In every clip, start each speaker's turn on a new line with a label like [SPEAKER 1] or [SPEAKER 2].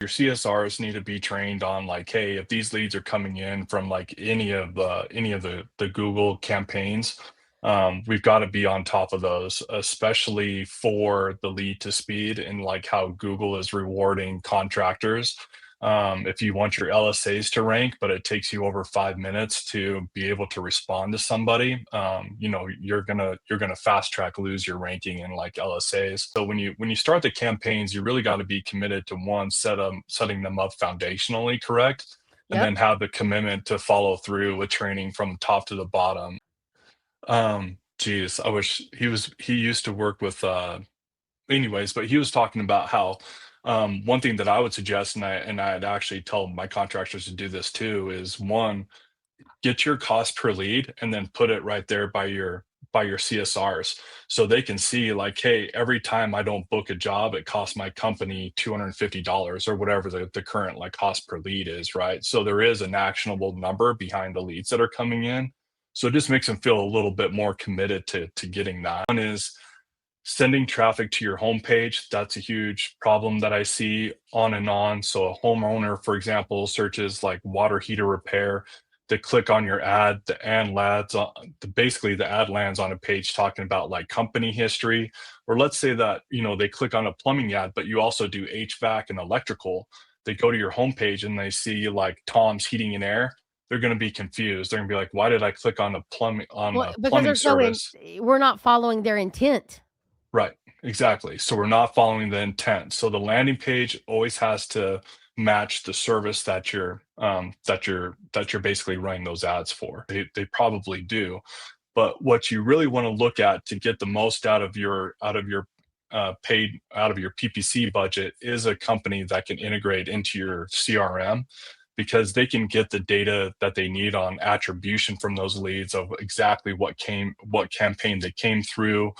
[SPEAKER 1] Your CSRs need to be trained on like, hey, if these leads are coming in from like any of the Google campaigns, we've got to be on top of those, especially for the lead to speed and like how Google is rewarding contractors. If you want your LSAs to rank, but it takes you over 5 minutes to be able to respond to somebody, you're gonna fast track lose your ranking in like LSAs. So when you start the campaigns, you really got to be committed to one setting them up foundationally correct, and
[SPEAKER 2] Yep.
[SPEAKER 1] then have the commitment to follow through with training from top to the bottom. Geez, I wish he used to work with anyways, but he was talking about how one thing that I would suggest, and I'd actually tell my contractors to do this too, is one, get your cost per lead and then put it right there by your CSRs so they can see like, hey, every time I don't book a job, it costs my company $250 or whatever the current like cost per lead is, right? So there is an actionable number behind the leads that are coming in. So it just makes them feel a little bit more committed to getting that. One is sending traffic to your homepage. That's a huge problem that I see on and on. So a homeowner, for example, searches like water heater repair. They click on your ad, basically the ad lands on a page talking about like company history. Or let's say that, they click on a plumbing ad, but you also do HVAC and electrical. They go to your homepage and they see like Tom's Heating and Air. They're going to be confused. They're going to be like, why did I click on
[SPEAKER 2] Well,
[SPEAKER 1] a
[SPEAKER 2] because
[SPEAKER 1] plumbing
[SPEAKER 2] there's no in
[SPEAKER 1] service?
[SPEAKER 2] we're not following their intent.
[SPEAKER 1] Right, exactly. So we're not following the intent. So the landing page always has to match the service that you're basically running those ads for. They probably do, but what you really want to look at to get the most out of your PPC budget is a company that can integrate into your CRM, because they can get the data that they need on attribution from those leads of exactly what campaign they came through,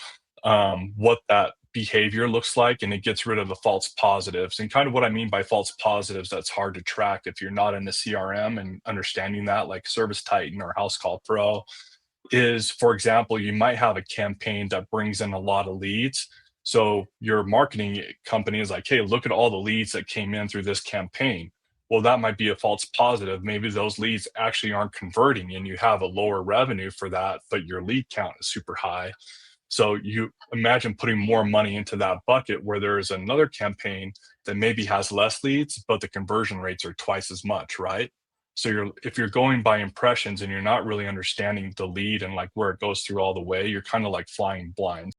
[SPEAKER 1] what that behavior looks like, and it gets rid of the false positives. And kind of what I mean by false positives, that's hard to track if you're not in the CRM and understanding that, like Service Titan or House Call Pro, is, for example, you might have a campaign that brings in a lot of leads. So your marketing company is like, hey, look at all the leads that came in through this campaign. Well, that might be a false positive. Maybe those leads actually aren't converting and you have a lower revenue for that, but your lead count is super high. So you imagine putting more money into that bucket where there is another campaign that maybe has less leads, but the conversion rates are twice as much, right? So if you're going by impressions and you're not really understanding the lead and like where it goes through all the way, you're kind of like flying blind.